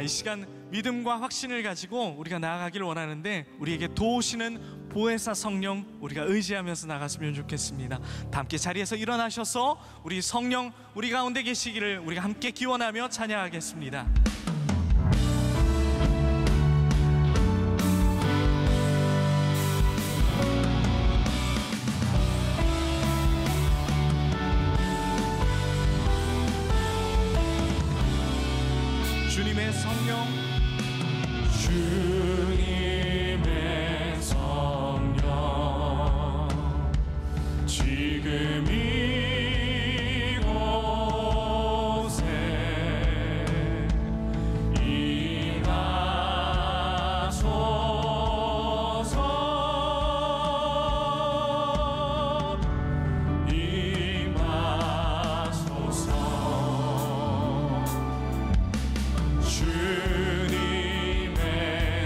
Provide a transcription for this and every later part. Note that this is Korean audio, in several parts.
이 시간 믿음과 확신을 가지고 우리가 나아가기를 원하는데, 우리에게 도우시는 보혜사 성령 우리가 의지하면서 나갔으면 좋겠습니다. 다 함께 자리에서 일어나셔서 우리 성령 우리 가운데 계시기를 우리가 함께 기원하며 찬양하겠습니다. 주님의 성령, 주님의 성령, 지금 이곳에 임하소서, 임하소서. 주님의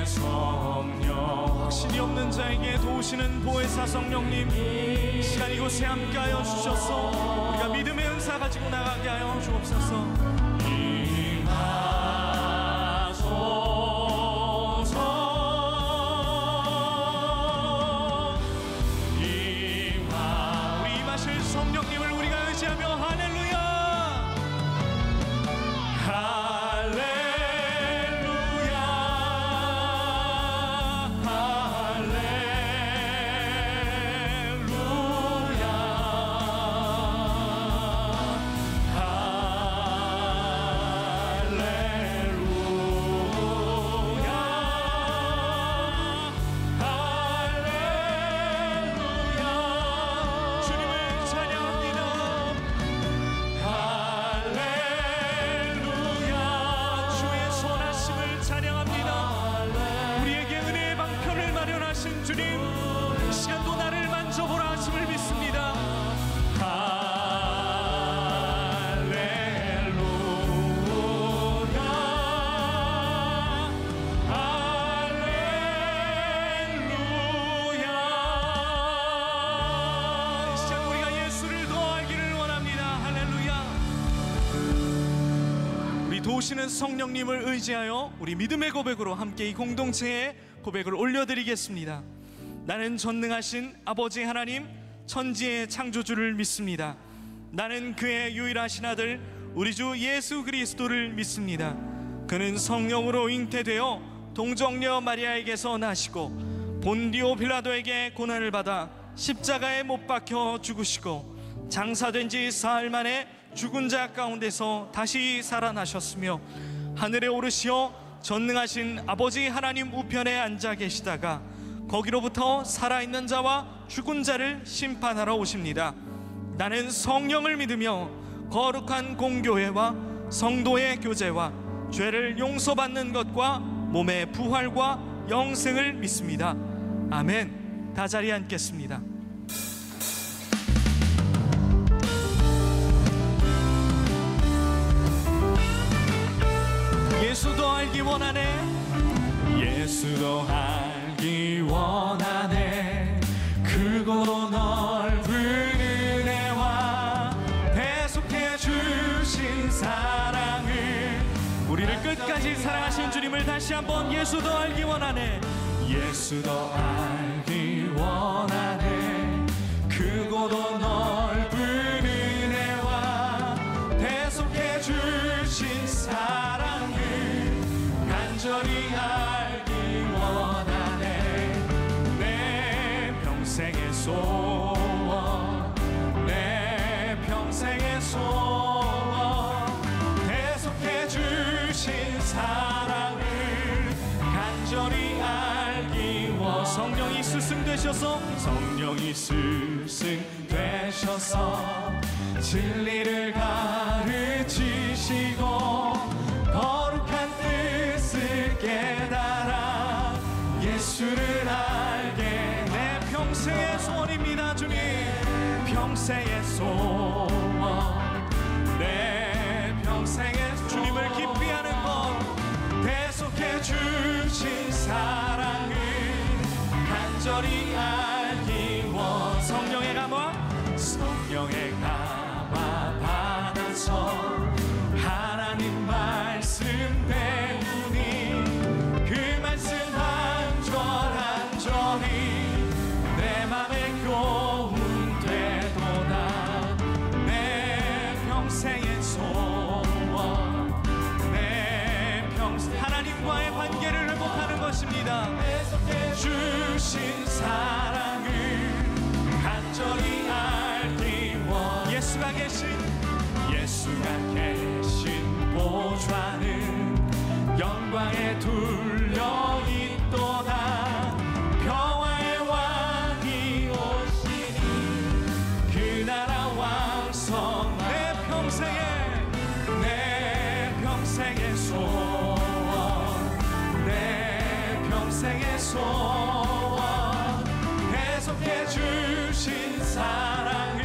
성령, 확신이 없는 자에게 도우시는 보혜사 성령님, 이 시간 이곳에 함께하여 주셔서 우리가 믿음의 은사 가지고 나가게 하여 주옵소서. 우리 임하실 성령님을 우리가 의지하며 할렐루야, 도우시는 성령님을 의지하여 우리 믿음의 고백으로 함께 이 공동체에 고백을 올려드리겠습니다. 나는 전능하신 아버지 하나님, 천지의 창조주를 믿습니다. 나는 그의 유일하신 아들 우리 주 예수 그리스도를 믿습니다. 그는 성령으로 잉태되어 동정녀 마리아에게서 나시고 본디오 빌라도에게 고난을 받아 십자가에 못 박혀 죽으시고 장사된 지 사흘 만에 죽은 자 가운데서 다시 살아나셨으며 하늘에 오르시어 전능하신 아버지 하나님 우편에 앉아 계시다가 거기로부터 살아있는 자와 죽은 자를 심판하러 오십니다. 나는 성령을 믿으며 거룩한 공교회와 성도의 교제와 죄를 용서받는 것과 몸의 부활과 영생을 믿습니다. 아멘. 다 자리에 앉겠습니다. 예수도 알기 원하네, 예수도 알기 원하네. 크고 넓은 은혜와 대속해 주신 사랑을, 우리를 끝까지 사랑하신 주님을 다시 한번 예수도 알기 원하네, 예수도 알기 원하네. 크고도 넓은 은혜와 대속해 주신 사랑을 간절히 알기 원하네. 내 평생의 소원, 내 평생의 소원, 대속해 주신 사랑을 간절히 알기 원. 성령이 스승 되셔서, 성령이 스승 되셔서 진리를 가르치시고 거룩한 뜻을 깨달아 예수를 알게. 내 평생의 소원입니다 주님, 평생의 소원, 내 평생의 주님을 깊이 아는 것, 대속해 주신 사랑을 간절히 알기 원. 성령의 감화, 성령의 감화 받아서 하나님 말씀 배우 원하십니다. 주신 사랑을 간절히 알기 원. 예수가 계신 보좌는 영광에 둘려 있도다. 평화의 왕이 오시니 그 나라 왕성. 내 평생의 소원, 내 평생의 소원, 계속해 주신 사랑을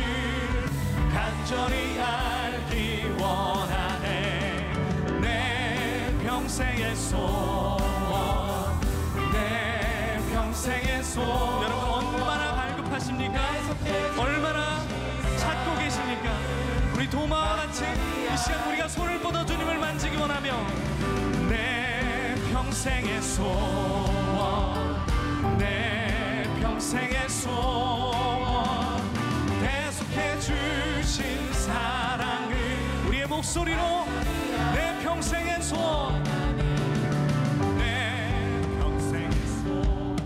간절히 알기 원하네. 내 평생의 소원, 내 평생의 소원. 여러분 얼마나 갈급하십니까? 얼마나 찾고 계십니까? 우리 도마와 같이 이 시간 우리가 손을 뻗어 주님을 만지기 원하며 내 평생의 소원, 내 평생의 소원, 계속해 주신 사랑을 우리의 목소리로 내 평생의 소원, 내 평생의 소원,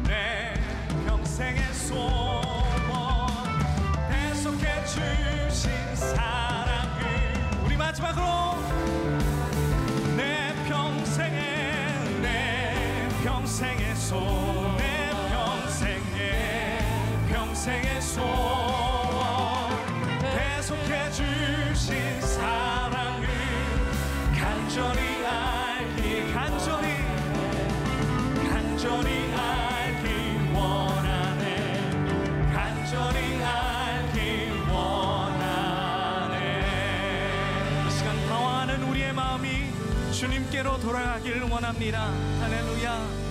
내 평생의 소원, 계속해 주신 사랑을 우리 마지막으로 내 평생의 소원, 내 평생의 소원, 계속해 주신 사랑을 간절히 알기 원하네. 간절히 알기 원하네. 이 시간 방황하는 우리의 마음이 주님께로 돌아가길 원합니다. 할렐루야.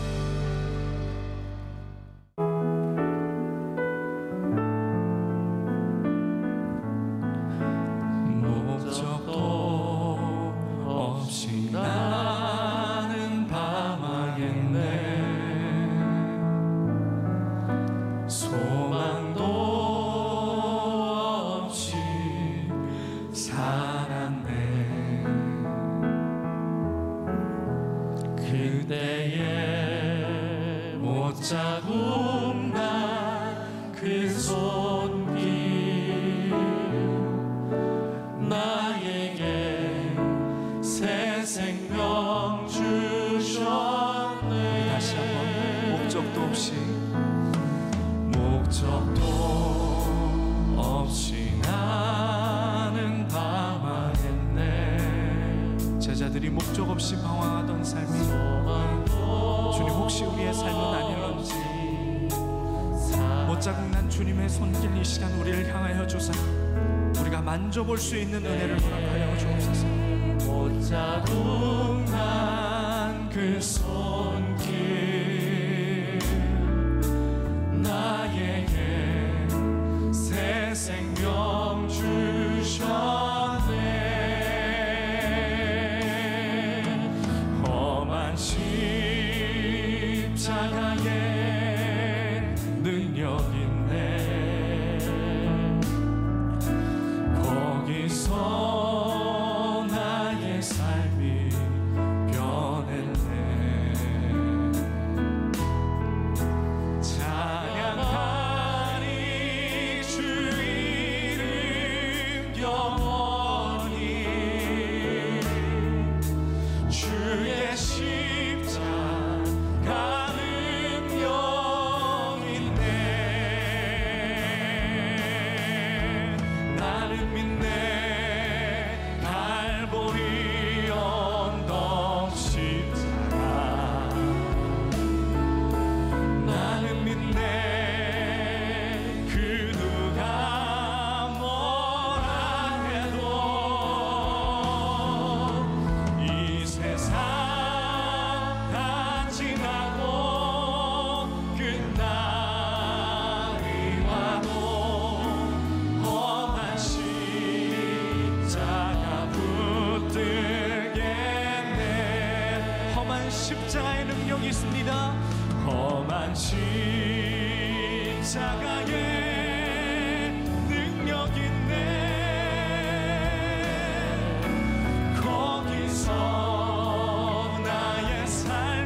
그대의 못자국 난 그 손길 나에게 새 생명 주셨네. 다시 한번 목적도 없이 나는 방황했네. 제자들이 목적 없이 방황하던 삶이 주님 혹시 우리의 삶은 아닐런지 못자국 난 주님의 손길 이 시간 우리를 향하여 주사 우리가 만져볼 수 있는 은혜를 허락하여 주옵소서. 못자국 난 그 손길 나에게 새 생명 주셨네. 험한 십자가에 능력 있네. 거기서 나의 삶이 변했네. 찬양하리 주 이름 영원히. 주의 십자가 능력 있네. 나는 믿네. 갈보리 언덕 십자가 나는 믿네. 그 누가 뭐라 해도 이 세상 다 지나고 끝날이 와도 험한 십자가 붙들겠네. 험한 십자가의 능력이 있습니다. 험한 십자가에 능력 있네. 거기서 나의 삶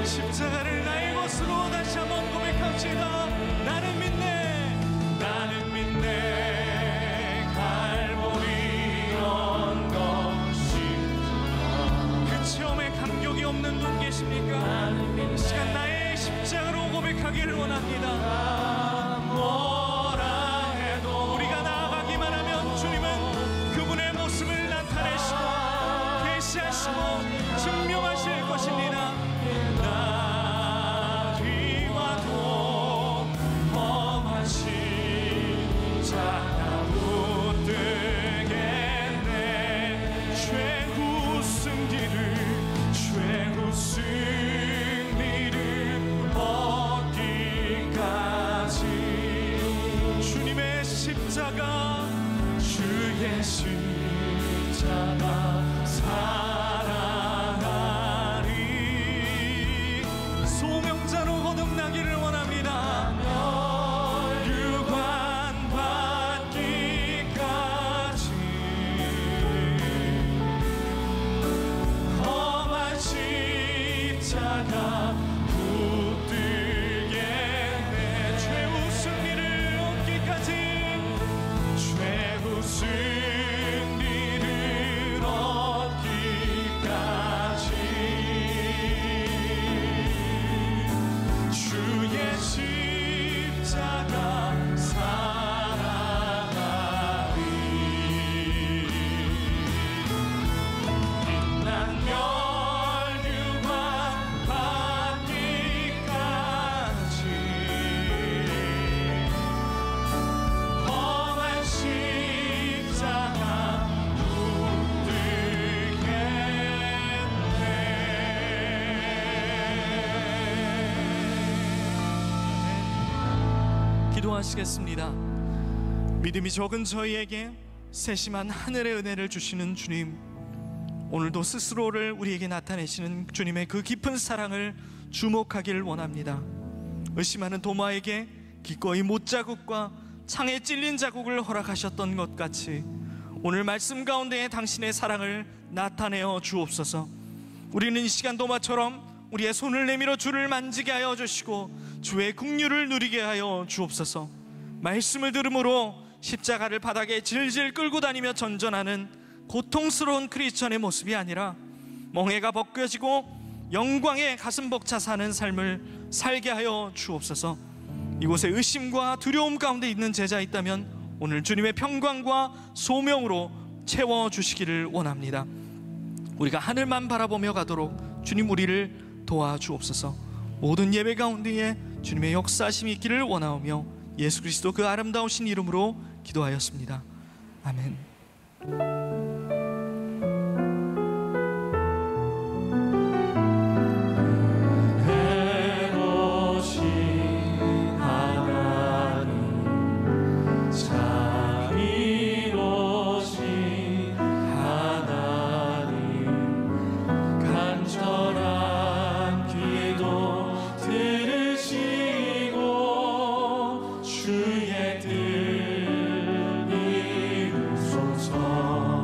십자가를 나의 것으로 다시 한번 고백합시다. 나는 믿네 갈보리 언덕 십자가. 그 체험에 감격이 없는 분 계십니까? 이 시간 나의 십자가로 고백하기를 원합니다. 뭐라 해도 우리가 나아가기만 하면 주님은 그분의 모습을 나타내시고 계시하시고 증명하실 것입니다. 날이 와도 험한 십자가 붙들겠네. 최후 승리를 얻기까지 주님의 십자가 주의 십자가 사랑하리. 소명자로 거듭나기를 원합니다. 유관 받기까지 험한 십자가 붙들겠네. 최후 승리를 얻기까지 최후 승리를 얻기까지 주의 십자가 사랑하리. 빛난 멸류관 받기까지 험한 십자가 붙들겠네. 기도하시겠습니다. 믿음이 적은 저희에게 세심한 하늘의 은혜를 주시는 주님, 오늘도 스스로를 우리에게 나타내시는 주님의 그 깊은 사랑을 주목하기를 원합니다. 의심하는 도마에게 기꺼이 못자국과 창에 찔린 자국을 허락하셨던 것 같이 오늘 말씀 가운데 당신의 사랑을 나타내어 주옵소서. 우리는 이 시간 도마처럼 우리의 손을 내밀어 주를 만지게 하여 주시고 주의 긍휼을 누리게 하여 주옵소서. 말씀을 들음으로 십자가를 바닥에 질질 끌고 다니며 전전하는 고통스러운 크리스천의 모습이 아니라 멍에가 벗겨지고 영광의 가슴 벅차 사는 삶을 살게 하여 주옵소서. 이곳에 의심과 두려움 가운데 있는 제자 있다면 오늘 주님의 평강과 소명으로 채워주시기를 원합니다. 우리가 하늘만 바라보며 가도록 주님 우리를 도와주옵소서. 모든 예배 가운데에 주님의 역사심이 있기를 원하오며 예수 그리스도 그 아름다우신 이름으로 기도하였습니다. 아멘. 주의 뜻 이루소서.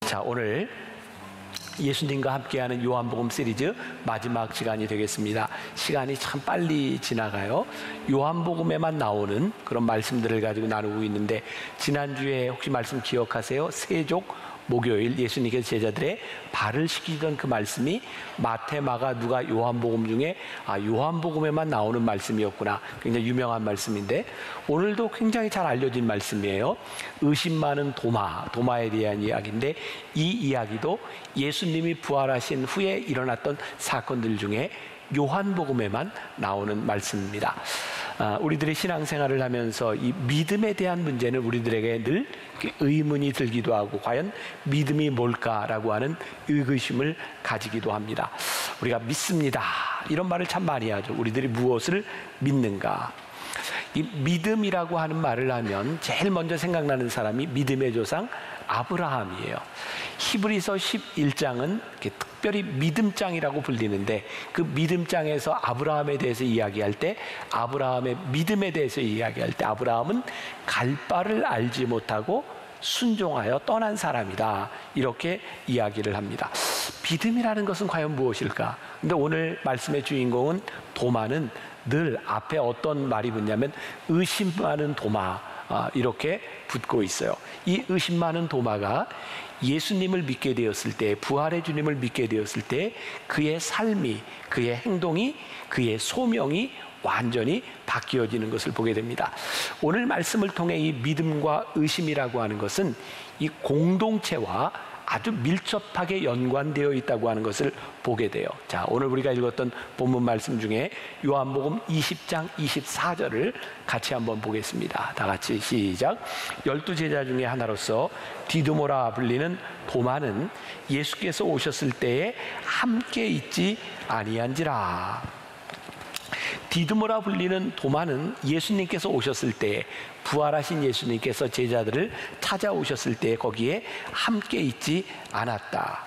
자, 오늘 예수님과 함께하는 요한복음 시리즈 마지막 시간이 되겠습니다. 시간이 참 빨리 지나가요. 요한복음에만 나오는 그런 말씀들을 가지고 나누고 있는데, 지난주에 혹시 말씀 기억하세요? 세족 목요일 예수님께서 제자들의 발을 씻기던 그 말씀이 마태, 마가, 누가, 요한복음 중에 요한복음에만 나오는 말씀이었구나. 굉장히 유명한 말씀인데, 오늘도 굉장히 잘 알려진 말씀이에요. 의심 많은 도마에 대한 이야기인데, 이 이야기도 예수님이 부활하신 후에 일어났던 사건들 중에 요한복음에만 나오는 말씀입니다. 우리들의 신앙생활을 하면서 이 믿음에 대한 문제는 우리들에게 늘 의문이 들기도 하고, 과연 믿음이 뭘까라고 하는 의구심을 가지기도 합니다. 우리가 믿습니다, 이런 말을 참 많이 하죠. 우리들이 무엇을 믿는가? 이 믿음이라고 하는 말을 하면 제일 먼저 생각나는 사람이 믿음의 조상 아브라함이에요. 히브리서 11장은 특별히 믿음장이라고 불리는데, 그 믿음장에서 아브라함에 대해서 이야기할 때, 아브라함의 믿음에 대해서 이야기할 때, 아브라함은 갈 바를 알지 못하고 순종하여 떠난 사람이다, 이렇게 이야기를 합니다. 믿음이라는 것은 과연 무엇일까? 근데 오늘 말씀의 주인공은 도마는 늘 앞에 어떤 말이 붙냐면 의심 많은 도마, 이렇게 붙고 있어요. 이 의심 많은 도마가 예수님을 믿게 되었을 때, 부활의 주님을 믿게 되었을 때 그의 삶이, 그의 행동이, 그의 소명이 완전히 바뀌어지는 것을 보게 됩니다. 오늘 말씀을 통해 이 믿음과 의심이라고 하는 것은 이 공동체와 아주 밀접하게 연관되어 있다고 하는 것을 보게 돼요. 자, 오늘 우리가 읽었던 본문 말씀 중에 요한복음 20장 24절을 같이 한번 보겠습니다. 다 같이 시작. 12제자 중에 하나로서 디두모라 불리는 도마는 예수께서 오셨을 때에 함께 있지 아니한지라. 디두모라 불리는 도마는 예수님께서 오셨을 때, 부활하신 예수님께서 제자들을 찾아오셨을 때 거기에 함께 있지 않았다.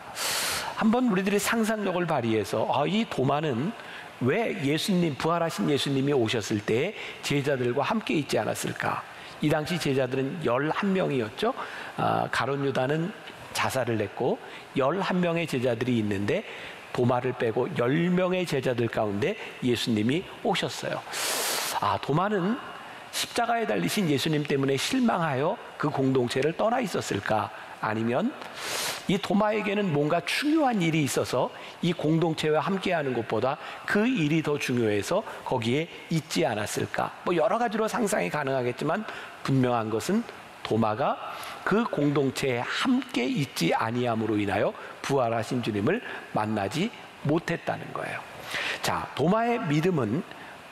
한번 우리들의 상상력을 발휘해서 이 도마는 왜 예수님, 부활하신 예수님이 오셨을 때 제자들과 함께 있지 않았을까? 이 당시 제자들은 11명이었죠. 가룟 유다는 자살을 했고 11명의 제자들이 있는데, 도마를 빼고 10명의 제자들 가운데 예수님이 오셨어요. 도마는 십자가에 달리신 예수님 때문에 실망하여 그 공동체를 떠나 있었을까? 아니면 이 도마에게는 뭔가 중요한 일이 있어서 이 공동체와 함께하는 것보다 그 일이 더 중요해서 거기에 있지 않았을까? 여러 가지로 상상이 가능하겠지만, 분명한 것은 도마가 그 공동체에 함께 있지 아니함으로 인하여 부활하신 주님을 만나지 못했다는 거예요. 자, 도마의 믿음은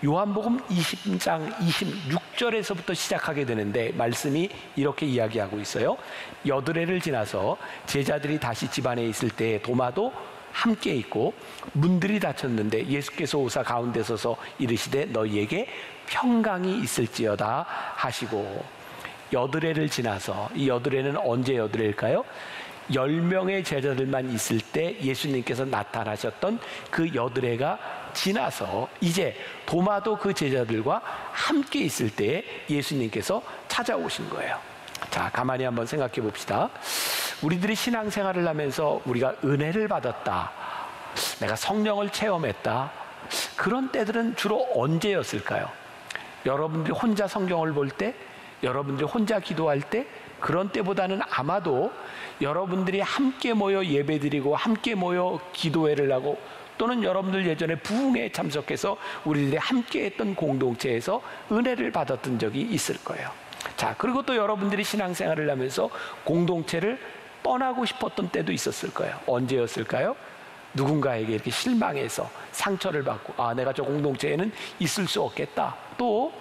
요한복음 20장 26절에서부터 시작하게 되는데, 말씀이 이렇게 이야기하고 있어요. 여드레를 지나서 제자들이 다시 집안에 있을 때 도마도 함께 있고, 문들이 닫혔는데 예수께서 오사 가운데 서서 이르시되 너희에게 평강이 있을지어다 하시고. 여드레를 지나서, 이 여드레는 언제 여드레일까요? 10명의 제자들만 있을 때 예수님께서 나타나셨던 그 여드레가 지나서 이제 도마도 그 제자들과 함께 있을 때 예수님께서 찾아오신 거예요. 자, 가만히 한번 생각해 봅시다. 우리들이 신앙생활을 하면서 우리가 은혜를 받았다, 내가 성령을 체험했다, 그런 때들은 주로 언제였을까요? 여러분들이 혼자 성경을 볼 때, 여러분들이 혼자 기도할 때, 그런 때보다는 아마도 여러분들이 함께 모여 예배드리고 함께 모여 기도회를 하고, 또는 여러분들 예전에 부흥회에 참석해서 우리들이 함께 했던 공동체에서 은혜를 받았던 적이 있을 거예요. 자, 그리고 또 여러분들이 신앙생활을 하면서 공동체를 떠나고 싶었던 때도 있었을 거예요. 언제였을까요? 누군가에게 이렇게 실망해서 상처를 받고, 내가 저 공동체에는 있을 수 없겠다. 또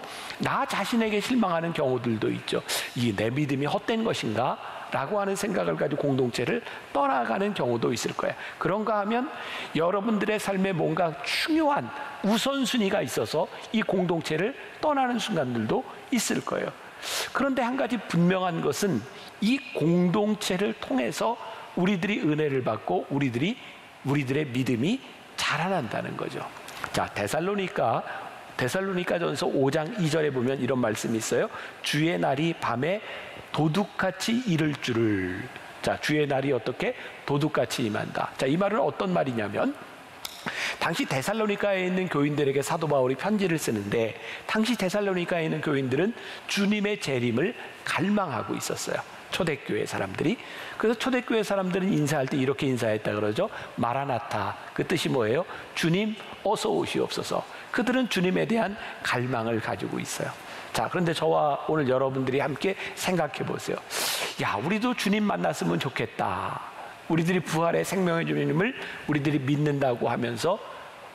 나 자신에게 실망하는 경우들도 있죠. 이 내 믿음이 헛된 것인가? 라고 하는 생각을 가지고 공동체를 떠나가는 경우도 있을 거예요. 그런가 하면 여러분들의 삶에 뭔가 중요한 우선순위가 있어서 이 공동체를 떠나는 순간들도 있을 거예요. 그런데 한 가지 분명한 것은 이 공동체를 통해서 우리들이 은혜를 받고 우리들의 믿음이 자라난다는 거죠. 자, 데살로니가전서 5장 2절에 보면 이런 말씀이 있어요. 주의 날이 밤에 도둑같이 이를 줄을. 자, 주의 날이 어떻게 도둑같이 임한다. 자, 이 말은 어떤 말이냐면 당시 데살로니가에 있는 교인들에게 사도 바울이 편지를 쓰는데 당시 데살로니가에 있는 교인들은 주님의 재림을 갈망하고 있었어요. 초대교회 사람들이. 그래서 초대교회 사람들은 인사할 때 이렇게 인사했다 그러죠. 마라나타. 그 뜻이 뭐예요? 주님 어서 오시옵소서. 그들은 주님에 대한 갈망을 가지고 있어요. 자, 그런데 저와 오늘 여러분들이 함께 생각해 보세요. 야, 우리도 주님 만났으면 좋겠다. 우리들이 부활의 생명의 주님을 우리들이 믿는다고 하면서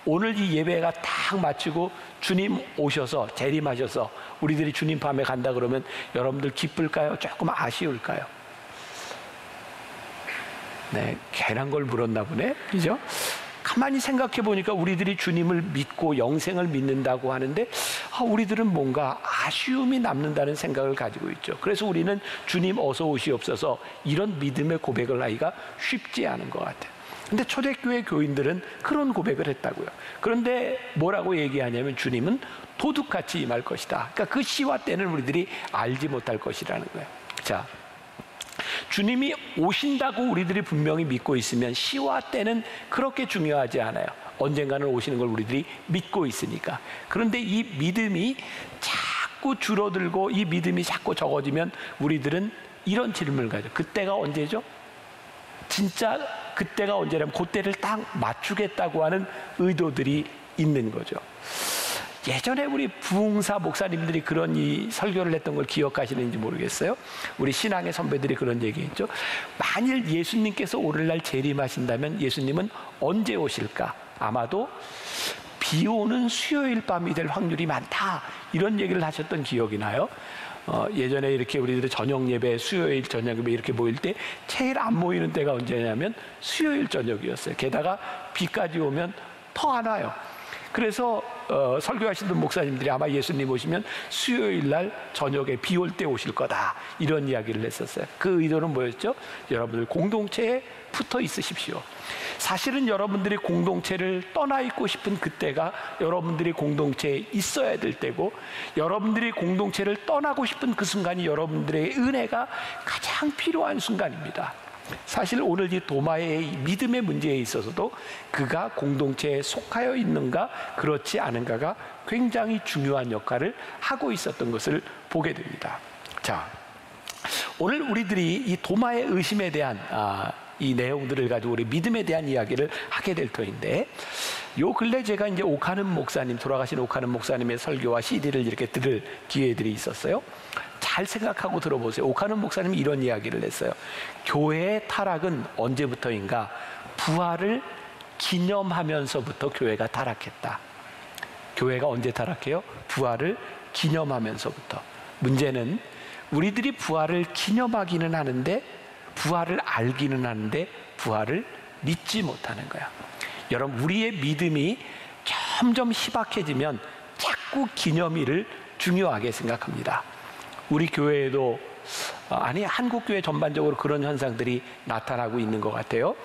오늘 이 예배가 딱 마치고 주님 오셔서 재림하셔서 우리들이 주님 밤에 간다 그러면 여러분들 기쁠까요? 조금 아쉬울까요? 네, 괜한 걸 물었나 보네. 그죠? 가만히 생각해 보니까 우리들이 주님을 믿고 영생을 믿는다고 하는데 우리들은 뭔가 아쉬움이 남는다는 생각을 가지고 있죠. 그래서 우리는 주님 어서 오시옵소서 이런 믿음의 고백을 하기가 쉽지 않은 것 같아요. 근데 초대교회 교인들은 그런 고백을 했다고요. 그런데 뭐라고 얘기하냐면 주님은 도둑같이 임할 것이다. 그러니까 그 시와 때는 우리들이 알지 못할 것이라는 거예요. 자, 주님이 오신다고 우리들이 분명히 믿고 있으면 시와 때는 그렇게 중요하지 않아요. 언젠가는 오시는 걸 우리들이 믿고 있으니까. 그런데 이 믿음이 자꾸 줄어들고 이 믿음이 자꾸 적어지면 우리들은 이런 질문을 가져. 그때가 언제죠? 진짜 그때가 언제냐면 그때를 딱 맞추겠다고 하는 의도들이 있는 거죠. 예전에 우리 부흥사 목사님들이 그런 이 설교를 했던 걸 기억하시는지 모르겠어요. 우리 신앙의 선배들이 그런 얘기했죠. 만일 예수님께서 오늘날 재림하신다면 예수님은 언제 오실까? 아마도 비 오는 수요일 밤이 될 확률이 많다. 이런 얘기를 하셨던 기억이 나요. 예전에 이렇게 우리들이 저녁 예배, 수요일 저녁 예배 이렇게 모일 때 제일 안 모이는 때가 언제냐면 수요일 저녁이었어요. 게다가 비까지 오면 더 안 와요. 그래서 설교하시던 목사님들이 아마 예수님 오시면 수요일 날 저녁에 비 올 때 오실 거다 이런 이야기를 했었어요. 그 의도는 뭐였죠? 여러분들 공동체에 붙어 있으십시오. 사실은 여러분들이 공동체를 떠나 있고 싶은 그때가 여러분들이 공동체에 있어야 될 때고 여러분들이 공동체를 떠나고 싶은 그 순간이 여러분들의 은혜가 가장 필요한 순간입니다. 사실 오늘 이 도마의 믿음의 문제에 있어서도 그가 공동체에 속하여 있는가 그렇지 않은가가 굉장히 중요한 역할을 하고 있었던 것을 보게 됩니다. 자, 오늘 우리들이 이 도마의 의심에 대한 이 내용들을 가지고 우리 믿음에 대한 이야기를 하게 될 터인데 요 근래 제가 이제 오카는 목사님, 돌아가신 오카는 목사님의 설교와 CD를 이렇게 들을 기회들이 있었어요. 잘 생각하고 들어보세요. 오카는 목사님이 이런 이야기를 했어요. 교회의 타락은 언제부터인가? 부활을 기념하면서부터 교회가 타락했다. 교회가 언제 타락해요? 부활을 기념하면서부터. 문제는 우리들이 부활을 기념하기는 하는데 부활을 알기는 하는데 부활을 믿지 못하는 거야. 여러분, 우리의 믿음이 점점 희박해지면 자꾸 기념일을 중요하게 생각합니다. 우리 교회에도 아니 한국 교회 전반적으로 그런 현상들이 나타나고 있는 것 같아요.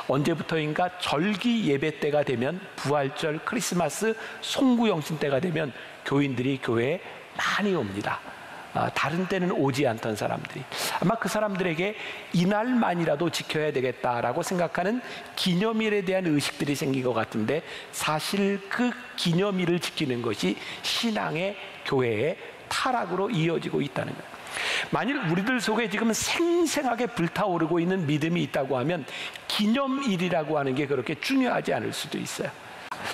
언제부터인가 절기 예배 때가 되면 부활절, 크리스마스, 송구영신 때가 되면 교인들이 교회에 많이 옵니다. 다른 때는 오지 않던 사람들이 아마 그 사람들에게 이날만이라도 지켜야 되겠다라고 생각하는 기념일에 대한 의식들이 생긴 것 같은데 사실 그 기념일을 지키는 것이 신앙의 교회의 타락으로 이어지고 있다는 거예요. 만일 우리들 속에 지금 생생하게 불타오르고 있는 믿음이 있다고 하면 기념일이라고 하는 게 그렇게 중요하지 않을 수도 있어요.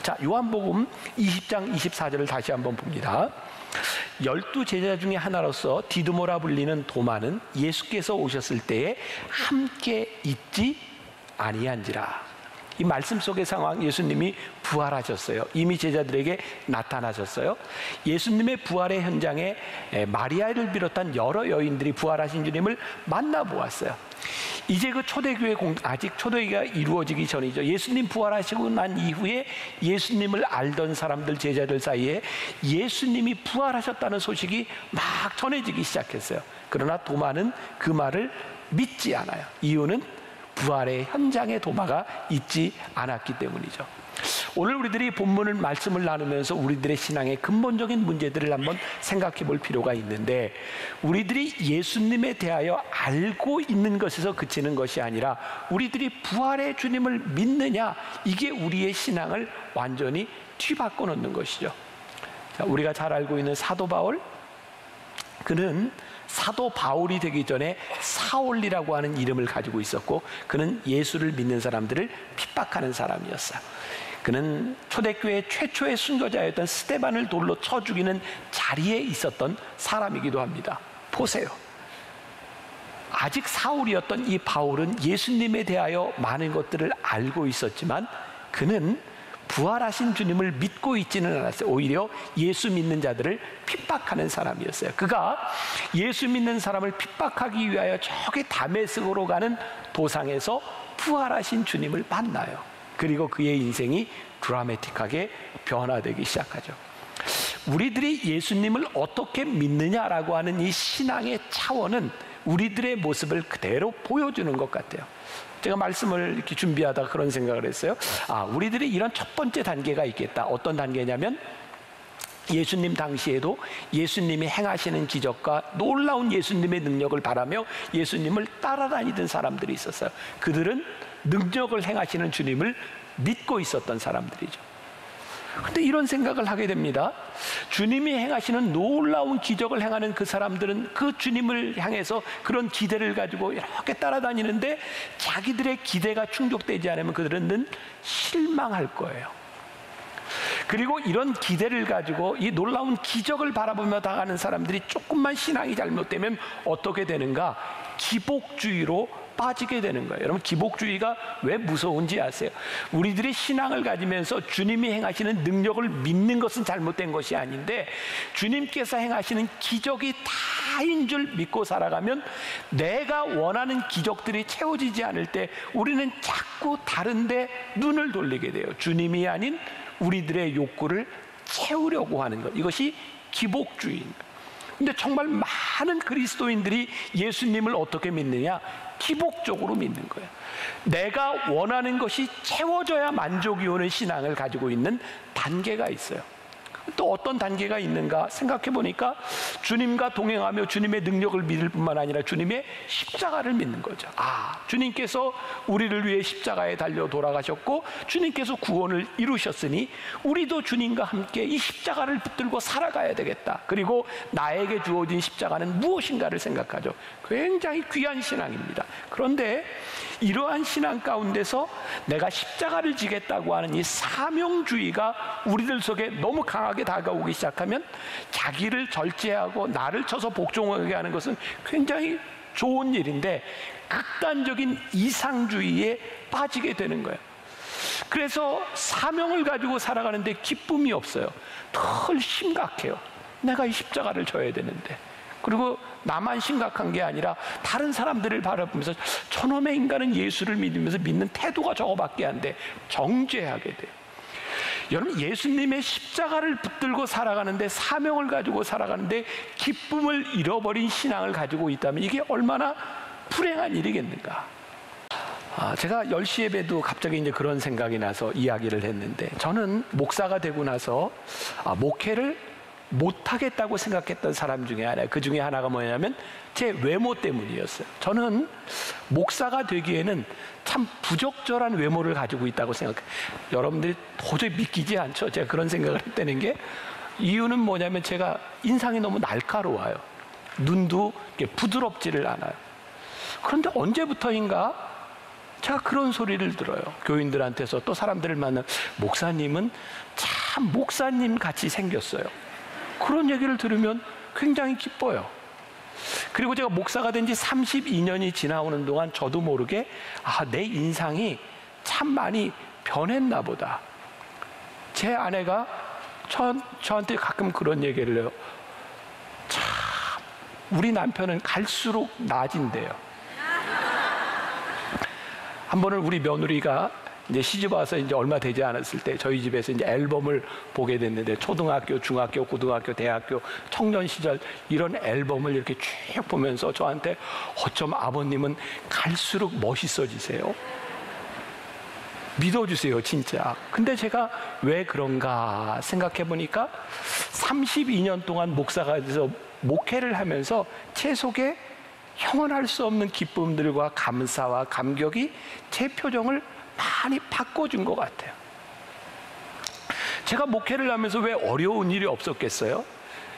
자, 요한복음 20장 24절을 다시 한번 봅니다. 12 제자 중에 하나로서 디두모라 불리는 도마는 예수께서 오셨을 때에 함께 있지 아니한지라. 이 말씀 속의 상황, 예수님이 부활하셨어요. 이미 제자들에게 나타나셨어요. 예수님의 부활의 현장에 마리아를 비롯한 여러 여인들이 부활하신 주님을 만나보았어요. 이제 그 초대교회 아직 초대교회가 이루어지기 전이죠. 예수님 부활하시고 난 이후에 예수님을 알던 사람들, 제자들 사이에 예수님이 부활하셨다는 소식이 막 전해지기 시작했어요. 그러나 도마는 그 말을 믿지 않아요. 이유는 부활의 현장에 도마가 있지 않았기 때문이죠. 오늘 우리들이 본문을 말씀을 나누면서 우리들의 신앙의 근본적인 문제들을 한번 생각해 볼 필요가 있는데, 우리들이 예수님에 대하여 알고 있는 것에서 그치는 것이 아니라 우리들이 부활의 주님을 믿느냐, 이게 우리의 신앙을 완전히 뒤바꿔 놓는 것이죠. 자, 우리가 잘 알고 있는 사도 바울, 그는 사도 바울이 되기 전에 사울이라고 하는 이름을 가지고 있었고, 그는 예수를 믿는 사람들을 핍박하는 사람이었어요. 그는 초대교회 최초의 순교자였던 스데반을 돌로 쳐 죽이는 자리에 있었던 사람이기도 합니다. 보세요. 아직 사울이었던 이 바울은 예수님에 대하여 많은 것들을 알고 있었지만 그는 부활하신 주님을 믿고 있지는 않았어요. 오히려 예수 믿는 자들을 핍박하는 사람이었어요. 그가 예수 믿는 사람을 핍박하기 위하여 저기 다메섹으로 가는 도상에서 부활하신 주님을 만나요. 그리고 그의 인생이 드라마틱하게 변화되기 시작하죠. 우리들이 예수님을 어떻게 믿느냐라고 하는 이 신앙의 차원은 우리들의 모습을 그대로 보여주는 것 같아요. 제가 말씀을 이렇게 준비하다가 그런 생각을 했어요. 우리들이 이런 첫 번째 단계가 있겠다. 어떤 단계냐면, 예수님 당시에도 예수님이 행하시는 기적과 놀라운 예수님의 능력을 바라며 예수님을 따라다니던 사람들이 있었어요. 그들은 능력을 행하시는 주님을 믿고 있었던 사람들이죠. 근데 이런 생각을 하게 됩니다. 주님이 행하시는 놀라운 기적을 행하는 그 사람들은 그 주님을 향해서 그런 기대를 가지고 이렇게 따라다니는데, 자기들의 기대가 충족되지 않으면 그들은 늘 실망할 거예요. 그리고 이런 기대를 가지고 이 놀라운 기적을 바라보며 다가가는 사람들이 조금만 신앙이 잘못되면 어떻게 되는가? 기복주의로 빠지게 되는 거예요. 여러분, 기복주의가 왜 무서운지 아세요? 우리들이 신앙을 가지면서 주님이 행하시는 능력을 믿는 것은 잘못된 것이 아닌데, 주님께서 행하시는 기적이 다인 줄 믿고 살아가면 내가 원하는 기적들이 채워지지 않을 때 우리는 자꾸 다른 데 눈을 돌리게 돼요. 주님이 아닌 우리들의 욕구를 채우려고 하는 것, 이것이 기복주의입니다. 근데 정말 많은 그리스도인들이 예수님을 어떻게 믿느냐? 기복적으로 믿는 거예요. 내가 원하는 것이 채워져야 만족이 오는 신앙을 가지고 있는 단계가 있어요. 또 어떤 단계가 있는가 생각해 보니까, 주님과 동행하며 주님의 능력을 믿을 뿐만 아니라 주님의 십자가를 믿는 거죠. 주님께서 우리를 위해 십자가에 달려 돌아가셨고 주님께서 구원을 이루셨으니 우리도 주님과 함께 이 십자가를 붙들고 살아가야 되겠다. 그리고 나에게 주어진 십자가는 무엇인가를 생각하죠. 굉장히 귀한 신앙입니다. 그런데 이러한 신앙 가운데서 내가 십자가를 지겠다고 하는 이 사명주의가 우리들 속에 너무 강하게 다가오기 시작하면, 자기를 절제하고 나를 쳐서 복종하게 하는 것은 굉장히 좋은 일인데 극단적인 이상주의에 빠지게 되는 거예요. 그래서 사명을 가지고 살아가는데 기쁨이 없어요. 늘 심각해요. 내가 이 십자가를 져야 되는데. 그리고 나만 심각한 게 아니라 다른 사람들을 바라보면서 저놈의 인간은 예수를 믿으면서 믿는 태도가 저거밖에 안 돼. 정죄하게 돼요. 여러분, 예수님의 십자가를 붙들고 살아가는데, 사명을 가지고 살아가는데 기쁨을 잃어버린 신앙을 가지고 있다면 이게 얼마나 불행한 일이겠는가. 제가 10시 예배도 갑자기 이제 그런 생각이 나서 이야기를 했는데, 저는 목사가 되고 나서 목회를 못하겠다고 생각했던 사람 중에 하나, 그 중에 하나가 뭐냐면 제 외모 때문이었어요. 저는 목사가 되기에는 참 부적절한 외모를 가지고 있다고 생각해요. 여러분들이 도저히 믿기지 않죠? 제가 그런 생각을 했다는 게, 이유는 뭐냐면 제가 인상이 너무 날카로워요. 눈도 부드럽지를 않아요. 그런데 언제부터인가 제가 그런 소리를 들어요. 교인들한테서, 또 사람들을 만나, 목사님은 참 목사님 같이 생겼어요. 그런 얘기를 들으면 굉장히 기뻐요. 그리고 제가 목사가 된 지 32년이 지나오는 동안 저도 모르게 내 인상이 참 많이 변했나 보다. 제 아내가 저한테 가끔 그런 얘기를 해요. 참 우리 남편은 갈수록 나아진대요. 한 번은 우리 며느리가 이제 시집 와서 이제 얼마 되지 않았을 때 저희 집에서 이제 앨범을 보게 됐는데, 초등학교, 중학교, 고등학교, 대학교, 청년 시절 이런 앨범을 이렇게 쭉 보면서 저한테 어쩜 아버님은 갈수록 멋있어지세요? 믿어주세요, 진짜. 근데 제가 왜 그런가 생각해 보니까 32년 동안 목사가 돼서 목회를 하면서 제 속에 형언할 수 없는 기쁨들과 감사와 감격이 제 표정을 많이 바꿔준 것 같아요. 제가 목회를 하면서 왜 어려운 일이 없었겠어요?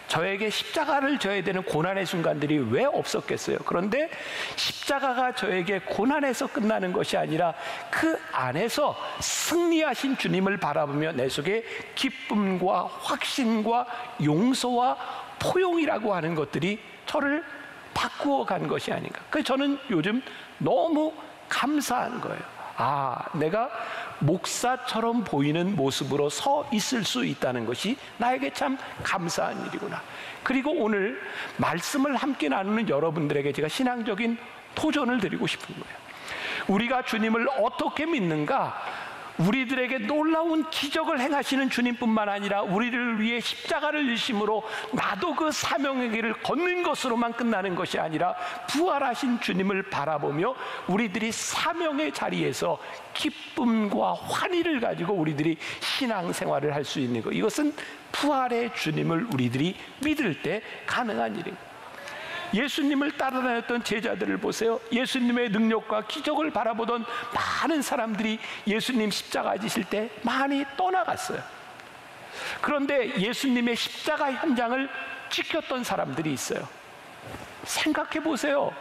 저에게 십자가를 져야 되는 고난의 순간들이 왜 없었겠어요? 그런데 십자가가 저에게 고난에서 끝나는 것이 아니라 그 안에서 승리하신 주님을 바라보며 내 속에 기쁨과 확신과 용서와 포용이라고 하는 것들이 저를 바꾸어 간 것이 아닌가. 그래서 저는 요즘 너무 감사한 거예요. 아, 내가 목사처럼 보이는 모습으로 서 있을 수 있다는 것이 나에게 참 감사한 일이구나. 그리고 오늘 말씀을 함께 나누는 여러분들에게 제가 신앙적인 도전을 드리고 싶은 거예요. 우리가 주님을 어떻게 믿는가? 우리들에게 놀라운 기적을 행하시는 주님뿐만 아니라 우리를 위해 십자가를 지심으로 나도 그 사명의 길을 걷는 것으로만 끝나는 것이 아니라 부활하신 주님을 바라보며 우리들이 사명의 자리에서 기쁨과 환희를 가지고 우리들이 신앙생활을 할 수 있는 것, 이것은 부활의 주님을 우리들이 믿을 때 가능한 일입니다. 예수님을 따라다녔던 제자들을 보세요. 예수님의 능력과 기적을 바라보던 많은 사람들이 예수님 십자가 지실 때 많이 떠나갔어요. 그런데 예수님의 십자가 현장을 지켰던 사람들이 있어요. 생각해 보세요.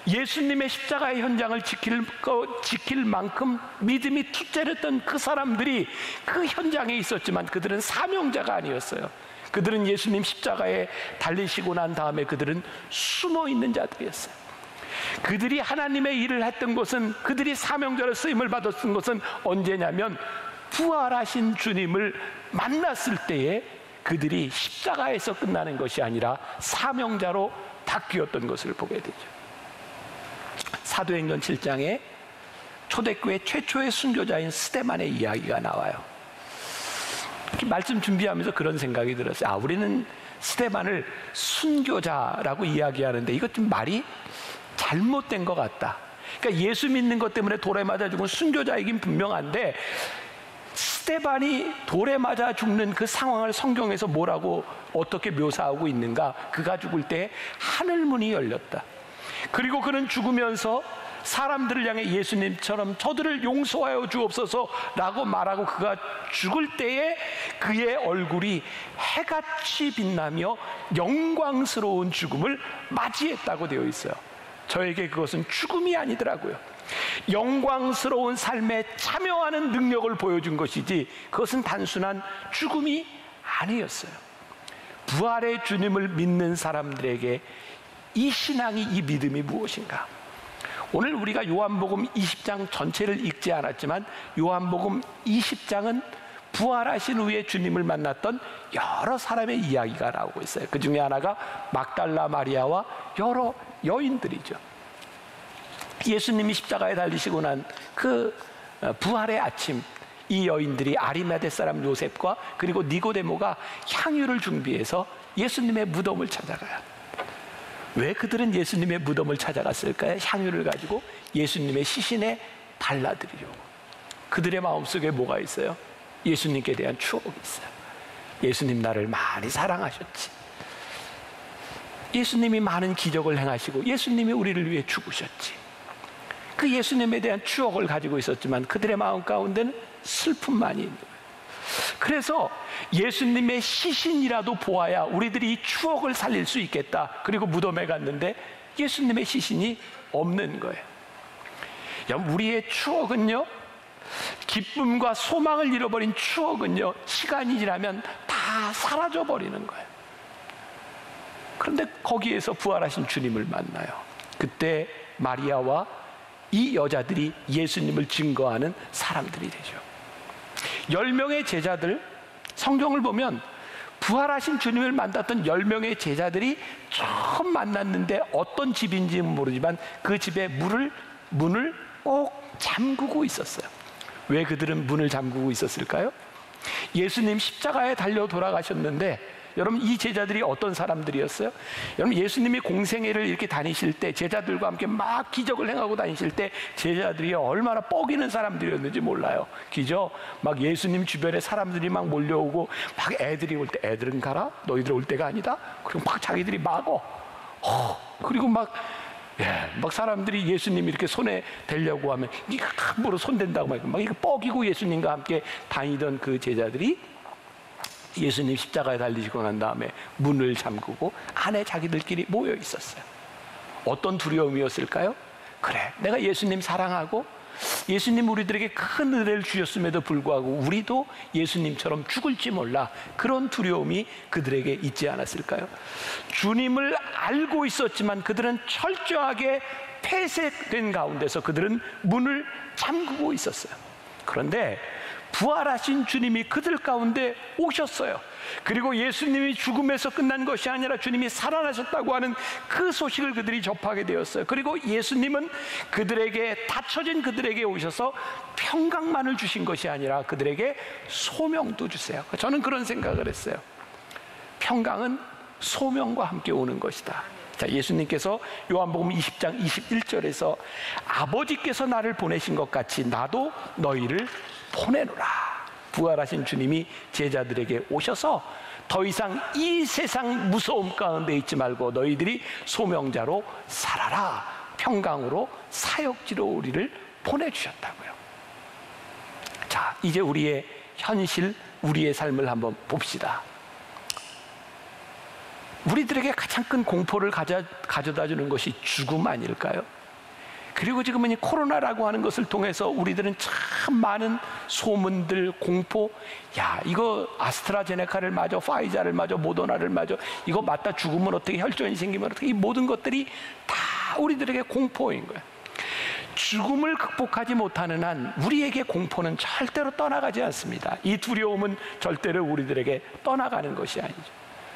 예수님의 십자가의 현장을 지킬 만큼 믿음이 투철했던 그 사람들이 그 현장에 있었지만 그들은 사명자가 아니었어요. 그들은 예수님 십자가에 달리시고 난 다음에 그들은 숨어 있는 자들이었어요. 그들이 하나님의 일을 했던 것은, 그들이 사명자로 쓰임을 받았던 것은 언제냐면 부활하신 주님을 만났을 때에 그들이 십자가에서 끝나는 것이 아니라 사명자로 바뀌었던 것을 보게 되죠. 사도행전 7장에 초대교회 최초의 순교자인 스데반의 이야기가 나와요. 말씀 준비하면서 그런 생각이 들었어요. 아, 우리는 스데반을 순교자라고 이야기하는데 이것 좀 말이 잘못된 것 같다. 그러니까 예수 믿는 것 때문에 돌에 맞아 죽은 순교자이긴 분명한데 스데반이 돌에 맞아 죽는 그 상황을 성경에서 뭐라고 어떻게 묘사하고 있는가? 그가 죽을 때 하늘문이 열렸다. 그리고 그는 죽으면서 사람들을 향해 예수님처럼 저들을 용서하여 주옵소서라고 말하고 그가 죽을 때에 그의 얼굴이 해같이 빛나며 영광스러운 죽음을 맞이했다고 되어 있어요. 저에게 그것은 죽음이 아니더라고요. 영광스러운 삶에 참여하는 능력을 보여준 것이지 그것은 단순한 죽음이 아니었어요. 부활의 주님을 믿는 사람들에게 이 신앙이, 이 믿음이 무엇인가? 오늘 우리가 요한복음 20장 전체를 읽지 않았지만 요한복음 20장은 부활하신 후에 주님을 만났던 여러 사람의 이야기가 나오고 있어요. 그 중에 하나가 막달라 마리아와 여러 여인들이죠. 예수님이 십자가에 달리시고 난 그 부활의 아침, 이 여인들이 아리마대 사람 요셉과 그리고 니고데모가 향유를 준비해서 예수님의 무덤을 찾아가요. 왜 그들은 예수님의 무덤을 찾아갔을까요? 향유를 가지고 예수님의 시신에 발라드리려고. 그들의 마음속에 뭐가 있어요? 예수님께 대한 추억이 있어요. 예수님 나를 많이 사랑하셨지. 예수님이 많은 기적을 행하시고 예수님이 우리를 위해 죽으셨지. 그 예수님에 대한 추억을 가지고 있었지만 그들의 마음 가운데는 슬픔만이 있는 거예요. 그래서 예수님의 시신이라도 보아야 우리들이 이 추억을 살릴 수 있겠다. 그리고 무덤에 갔는데 예수님의 시신이 없는 거예요. 여러분, 우리의 추억은요, 기쁨과 소망을 잃어버린 추억은요, 시간이 지나면 다 사라져 버리는 거예요. 그런데 거기에서 부활하신 주님을 만나요. 그때 마리아와 이 여자들이 예수님을 증거하는 사람들이 되죠. 10명의 제자들, 성경을 보면 부활하신 주님을 만났던 10명의 제자들이 처음 만났는데 어떤 집인지는 모르지만 그 집에 문을 꼭 잠그고 있었어요. 왜 그들은 문을 잠그고 있었을까요? 예수님 십자가에 달려 돌아가셨는데 여러분, 이 제자들이 어떤 사람들이었어요? 여러분, 예수님이 공생애를 이렇게 다니실 때, 제자들과 함께 막 기적을 행하고 다니실 때 제자들이 얼마나 뻐기는 사람들이었는지 몰라요. 그죠? 막 예수님 주변에 사람들이 막 몰려오고, 막 애들이 올 때 애들은 가라? 너희들 올 때가 아니다? 그리고 막 자기들이 막어. 그리고 막 사람들이 예수님 이렇게 손에 대려고 하면 이게 함부로 손댄다고 막 이거 뻐기고 예수님과 함께 다니던 그 제자들이 예수님 십자가에 달리시고 난 다음에 문을 잠그고 안에 자기들끼리 모여 있었어요. 어떤 두려움이었을까요? 그래, 내가 예수님 사랑하고 예수님 우리들에게 큰 은혜를 주셨음에도 불구하고 우리도 예수님처럼 죽을지 몰라, 그런 두려움이 그들에게 있지 않았을까요? 주님을 알고 있었지만 그들은 철저하게 폐쇄된 가운데서 그들은 문을 잠그고 있었어요. 그런데 부활하신 주님이 그들 가운데 오셨어요. 그리고 예수님이 죽음에서 끝난 것이 아니라 주님이 살아나셨다고 하는 그 소식을 그들이 접하게 되었어요. 그리고 예수님은 그들에게, 닫혀진 그들에게 오셔서 평강만을 주신 것이 아니라 그들에게 소명도 주세요. 저는 그런 생각을 했어요. 평강은 소명과 함께 오는 것이다. 자, 예수님께서 요한복음 20장 21절에서 아버지께서 나를 보내신 것 같이 나도 너희를 보내노라. 부활하신 주님이 제자들에게 오셔서 더 이상 이 세상 무서움 가운데 있지 말고 너희들이 소명자로 살아라, 평강으로 사역지로 우리를 보내주셨다고요. 자, 이제 우리의 현실, 우리의 삶을 한번 봅시다. 우리들에게 가장 큰 공포를 가져다 주는 것이 죽음 아닐까요? 그리고 지금은 이 코로나라고 하는 것을 통해서 우리들은 참 많은 소문들, 공포, 야, 이거 아스트라제네카를 맞아, 파이자를 맞아, 모더나를 맞아, 이거 맞다 죽으면 어떻게, 혈전이 생기면 어떻게, 이 모든 것들이 다 우리들에게 공포인 거예요. 죽음을 극복하지 못하는 한 우리에게 공포는 절대로 떠나가지 않습니다. 이 두려움은 절대로 우리들에게 떠나가는 것이 아니죠.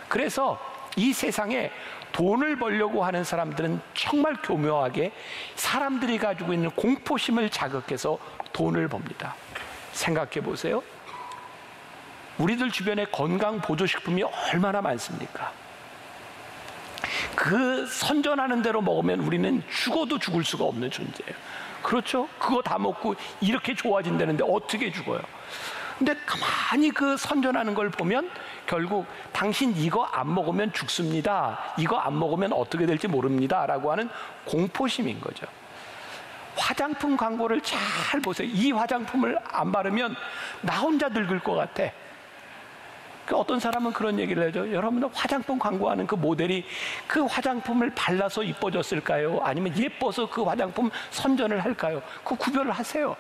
그래서 이 세상에 돈을 벌려고 하는 사람들은 정말 교묘하게 사람들이 가지고 있는 공포심을 자극해서 돈을 법니다. 생각해 보세요. 우리들 주변에 건강 보조식품이 얼마나 많습니까? 그 선전하는 대로 먹으면 우리는 죽어도 죽을 수가 없는 존재예요. 그렇죠? 그거 다 먹고 이렇게 좋아진다는데 어떻게 죽어요? 근데 가만히 그 선전하는 걸 보면 결국 당신 이거 안 먹으면 죽습니다, 이거 안 먹으면 어떻게 될지 모릅니다 라고 하는 공포심인 거죠. 화장품 광고를 잘 보세요. 이 화장품을 안 바르면 나 혼자 늙을 것 같아. 어떤 사람은 그런 얘기를 하죠. 여러분들 화장품 광고하는 그 모델이 그 화장품을 발라서 이뻐졌을까요? 아니면 예뻐서 그 화장품 선전을 할까요? 그 구별을 하세요.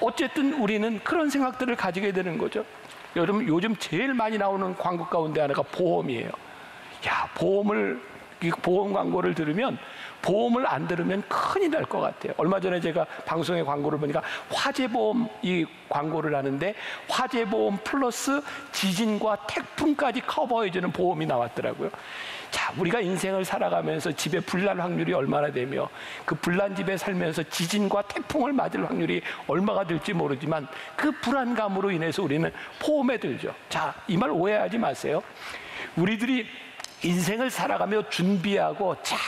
어쨌든 우리는 그런 생각들을 가지게 되는 거죠. 여러분, 요즘 제일 많이 나오는 광고 가운데 하나가 보험이에요. 야, 보험 광고를 들으면, 보험을 안 들으면 큰일 날 것 같아요. 얼마 전에 제가 방송의 광고를 보니까 화재보험 이 광고를 하는데 화재보험 플러스 지진과 태풍까지 커버해주는 보험이 나왔더라고요. 자, 우리가 인생을 살아가면서 집에 불날 확률이 얼마나 되며 그 불난 집에 살면서 지진과 태풍을 맞을 확률이 얼마가 될지 모르지만 그 불안감으로 인해서 우리는 보험에 들죠. 자, 이 말 오해하지 마세요. 우리들이 인생을 살아가며 준비하고 잘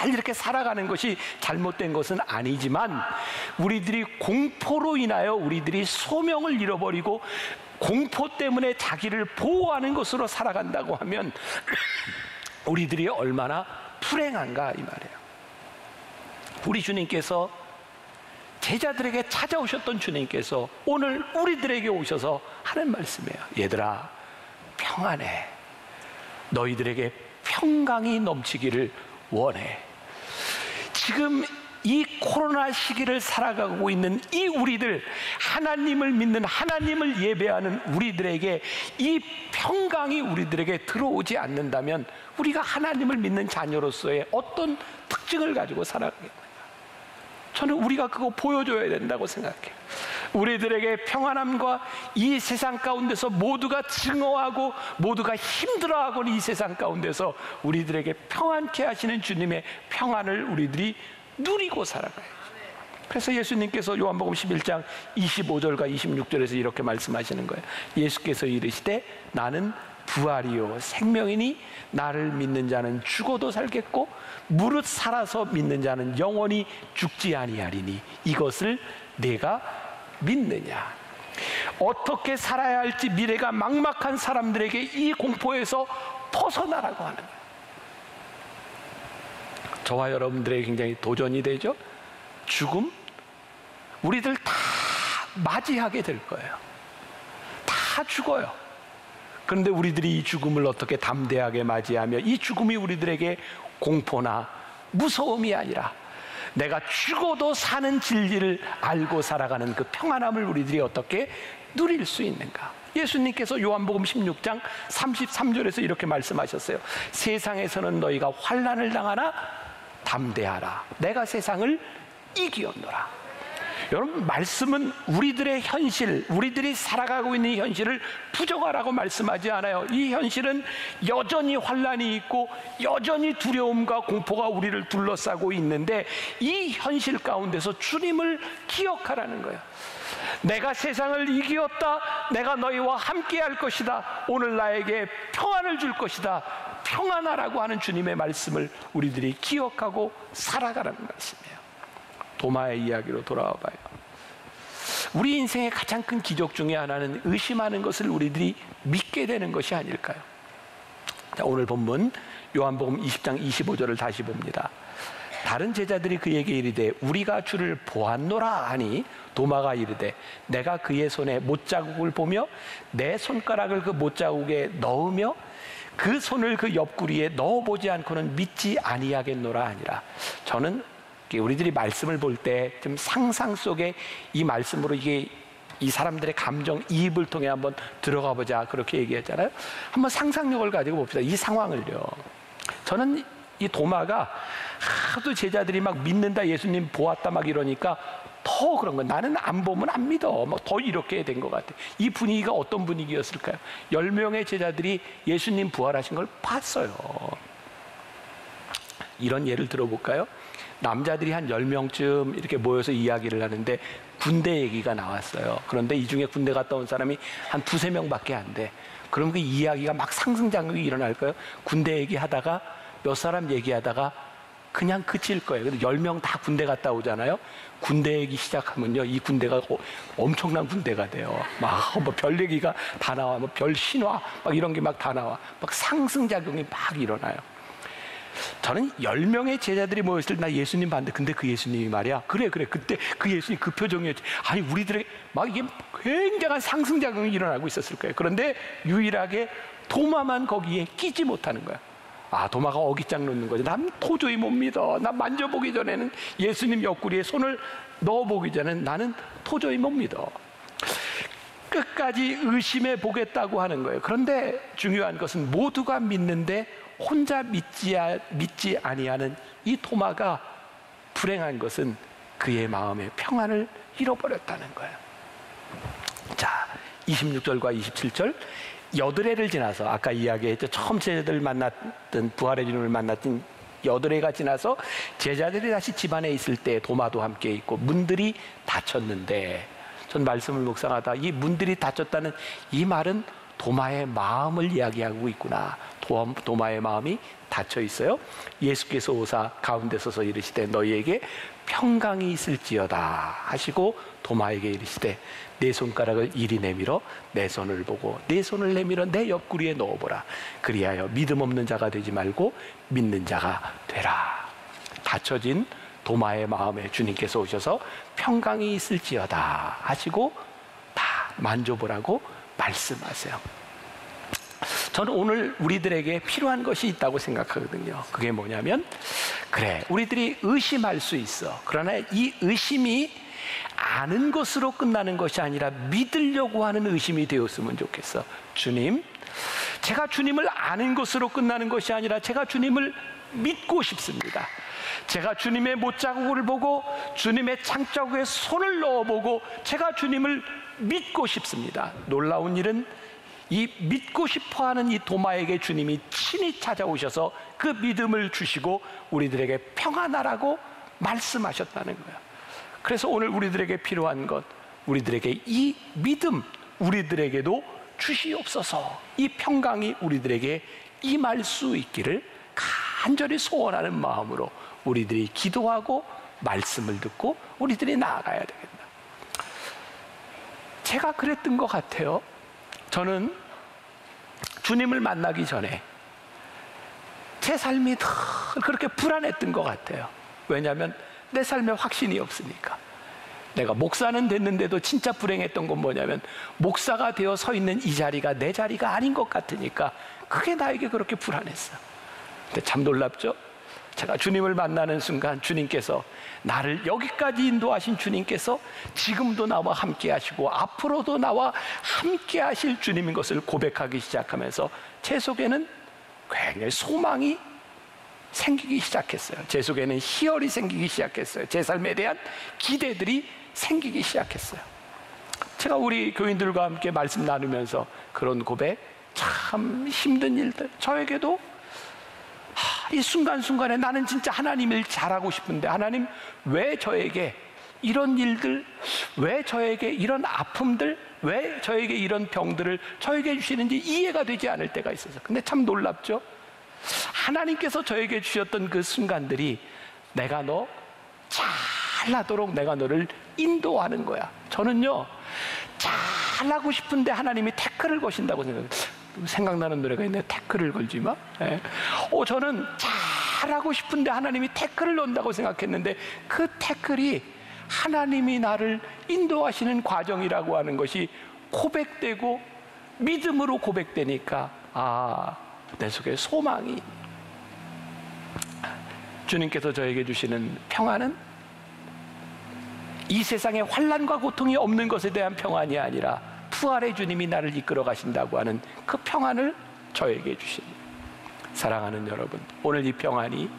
이렇게 살아가는 것이 잘못된 것은 아니지만 우리들이 공포로 인하여 우리들이 소명을 잃어버리고 공포 때문에 자기를 보호하는 것으로 살아간다고 하면 우리들이 얼마나 불행한가 이 말이에요. 우리 주님께서, 제자들에게 찾아오셨던 주님께서 오늘 우리들에게 오셔서 하는 말씀이에요. 얘들아, 평안해. 너희들에게 평강이 넘치기를 원해. 지금 이 코로나 시기를 살아가고 있는 이 우리들, 하나님을 믿는, 하나님을 예배하는 우리들에게 이 평강이 우리들에게 들어오지 않는다면 우리가 하나님을 믿는 자녀로서의 어떤 특징을 가지고 살아가겠는가? 저는 우리가 그거 보여줘야 된다고 생각해요. 우리들에게 평안함과 이 세상 가운데서 모두가 증오하고 모두가 힘들어하고 이 세상 가운데서 우리들에게 평안케 하시는 주님의 평안을 우리들이 누리고 살아가요. 그래서 예수님께서 요한복음 11장 25절과 26절에서 이렇게 말씀하시는 거예요. 예수께서 이르시되 나는 부활이요 생명이니 나를 믿는 자는 죽어도 살겠고 무릇 살아서 믿는 자는 영원히 죽지 아니하리니 이것을 내가 믿느냐. 어떻게 살아야 할지 미래가 막막한 사람들에게 이 공포에서 벗어나라고 하는 거예요. 저와 여러분들에게 굉장히 도전이 되죠. 죽음 우리들 다 맞이하게 될 거예요. 다 죽어요. 그런데 우리들이 이 죽음을 어떻게 담대하게 맞이하며 이 죽음이 우리들에게 공포나 무서움이 아니라 내가 죽어도 사는 진리를 알고 살아가는 그 평안함을 우리들이 어떻게 누릴 수 있는가. 예수님께서 요한복음 16장 33절에서 이렇게 말씀하셨어요. 세상에서는 너희가 환난을 당하나 담대하라. 내가 세상을 이기었노라. 여러분, 말씀은 우리들의 현실, 우리들이 살아가고 있는 현실을 부정하라고 말씀하지 않아요. 이 현실은 여전히 환난이 있고 여전히 두려움과 공포가 우리를 둘러싸고 있는데 이 현실 가운데서 주님을 기억하라는 거예요. 내가 세상을 이기었다. 내가 너희와 함께 할 것이다. 오늘 나에게 평안을 줄 것이다. 평안하라고 하는 주님의 말씀을 우리들이 기억하고 살아가라는 말씀이에요. 도마의 이야기로 돌아와 봐요. 우리 인생의 가장 큰 기적 중에 하나는 의심하는 것을 우리들이 믿게 되는 것이 아닐까요? 자, 오늘 본문 요한복음 20장 25절을 다시 봅니다. 다른 제자들이 그에게 이르되 우리가 주를 보았노라 하니 도마가 이르되 내가 그의 손에 못자국을 보며 내 손가락을 그 못자국에 넣으며 그 손을 그 옆구리에 넣어보지 않고는 믿지 아니하겠노라 하니라. 저는 우리들이 말씀을 볼 때 좀 상상 속에 이 말씀으로 이게 이 사람들의 감정 이입을 통해 한번 들어가 보자 그렇게 얘기했잖아요. 한번 상상력을 가지고 봅시다. 이 상황을요. 저는 이 도마가 하도 제자들이 막 믿는다, 예수님 보았다 막 이러니까 더 그런 거. 나는 안 보면 안 믿어. 막 더 이렇게 된 것 같아. 이 분위기가 어떤 분위기였을까요? 10명의 제자들이 예수님 부활하신 걸 봤어요. 이런 예를 들어볼까요? 남자들이 한 10명쯤 이렇게 모여서 이야기를 하는데 군대 얘기가 나왔어요. 그런데 이 중에 군대 갔다 온 사람이 한 2~3명밖에 안 돼. 그럼 그 이야기가 막 상승작용이 일어날까요? 군대 얘기하다가 몇 사람 얘기하다가 그냥 그칠 거예요. 근데 10명 다 군대 갔다 오잖아요. 군대 얘기 시작하면요, 이 군대가 엄청난 군대가 돼요. 막 뭐 별 얘기가 다 나와, 뭐 별 신화 막 이런 게 막 다 나와. 막 상승작용이 막 일어나요. 저는 10명의 제자들이 모였을 때 나 예수님 봤는데, 근데 그 예수님이 말이야, 그래 그때 그 예수님 그 표정이었지. 아니 우리들에게 막 이게 굉장한 상승작용이 일어나고 있었을 거예요. 그런데 유일하게 도마만 거기에 끼지 못하는 거야. 아, 도마가 어깃장 놓는 거지. 난 도저히 못 믿어. 나 만져보기 전에는, 예수님 옆구리에 손을 넣어보기 전에는 나는 도저히 못 믿어. 끝까지 의심해 보겠다고 하는 거예요. 그런데 중요한 것은 모두가 믿는데 혼자 믿지 아니하는 이 도마가 불행한 것은 그의 마음의 평안을 잃어버렸다는 거예요. 자, 26절과 27절. 여드레를 지나서, 아까 이야기했죠. 처음 제자들 만났던, 부활의 주님을 만났던 여드레가 지나서 제자들이 다시 집안에 있을 때 도마도 함께 있고 문들이 닫혔는데, 전 말씀을 묵상하다 이 문들이 닫혔다는 이 말은 도마의 마음을 이야기하고 있구나. 도마의 마음이 닫혀 있어요. 예수께서 오사 가운데 서서 이르시되 너희에게 평강이 있을지어다 하시고 도마에게 이르시되 내 손가락을 이리 내밀어 내 손을 보고 내 손을 내밀어 내 옆구리에 넣어보라. 그리하여 믿음 없는 자가 되지 말고 믿는 자가 되라. 닫혀진 도마의 마음에 주님께서 오셔서 평강이 있을지어다 하시고 다 만져보라고 말씀하세요. 저는 오늘 우리들에게 필요한 것이 있다고 생각하거든요. 그게 뭐냐면, 그래, 우리들이 의심할 수 있어. 그러나 이 의심이 아는 것으로 끝나는 것이 아니라 믿으려고 하는 의심이 되었으면 좋겠어. 주님, 제가 주님을 아는 것으로 끝나는 것이 아니라 제가 주님을 믿고 싶습니다. 제가 주님의 못자국을 보고 주님의 창자국에 손을 넣어보고 제가 주님을 믿고 싶습니다. 놀라운 일은 이 믿고 싶어하는 이 도마에게 주님이 친히 찾아오셔서 그 믿음을 주시고 우리들에게 평안하라고 말씀하셨다는 거예요. 그래서 오늘 우리들에게 필요한 것, 우리들에게 이 믿음, 우리들에게도 주시옵소서. 이 평강이 우리들에게 임할 수 있기를 간절히 소원하는 마음으로 우리들이 기도하고 말씀을 듣고 우리들이 나아가야 되겠다. 제가 그랬던 것 같아요. 저는 주님을 만나기 전에 제 삶이 늘 그렇게 불안했던 것 같아요. 왜냐하면 내 삶에 확신이 없으니까. 내가 목사는 됐는데도 진짜 불행했던 건 뭐냐면 목사가 되어 서 있는 이 자리가 내 자리가 아닌 것 같으니까 그게 나에게 그렇게 불안했어요. 근데 참 놀랍죠? 제가 주님을 만나는 순간 주님께서 나를 여기까지 인도하신 주님께서 지금도 나와 함께 하시고 앞으로도 나와 함께 하실 주님인 것을 고백하기 시작하면서 제 속에는 굉장히 소망이 생기기 시작했어요. 제 속에는 희열이 생기기 시작했어요. 제 삶에 대한 기대들이 생기기 시작했어요. 제가 우리 교인들과 함께 말씀 나누면서 그런 고백, 참 힘든 일들, 저에게도 이 순간순간에 나는 진짜 하나님을 잘하고 싶은데 하나님 왜 저에게 이런 일들, 왜 저에게 이런 아픔들, 왜 저에게 이런 병들을 저에게 주시는지 이해가 되지 않을 때가 있어서. 근데 참 놀랍죠? 하나님께서 저에게 주셨던 그 순간들이 내가 너 잘하도록 내가 너를 인도하는 거야. 저는요 잘하고 싶은데 하나님이 태클을 거신다고 생각나는 노래가 있네요. 태클을 걸지 마. 네. 저는 잘하고 싶은데 하나님이 태클을 넣는다고 생각했는데 그 태클이 하나님이 나를 인도하시는 과정이라고 하는 것이 고백되고 믿음으로 고백되니까 내 속에 소망이, 주님께서 저에게 주시는 평안은 이 세상에 환난과 고통이 없는 것에 대한 평안이 아니라 부활의 주님이 나를 이끌어 가신다고 하는 그 평안을 저에게 주십니다. 사랑하는 여러분, 오늘 이 평안이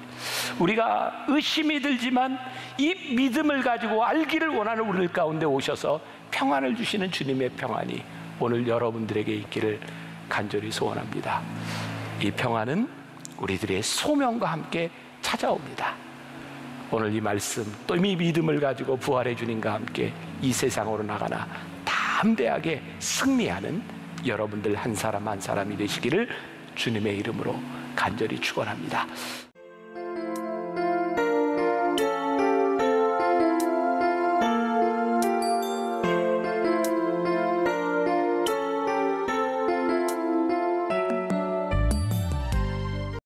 우리가 의심이 들지만 이 믿음을 가지고 알기를 원하는 우리 가운데 오셔서 평안을 주시는 주님의 평안이 오늘 여러분들에게 있기를 간절히 소원합니다. 이 평안은 우리들의 소명과 함께 찾아옵니다. 오늘 이 말씀 또 이 믿음을 가지고 부활의 주님과 함께 이 세상으로 나가나 담대하게 승리하는 여러분들 한 사람 한 사람이 되시기를 주님의 이름으로 간절히 축원합니다.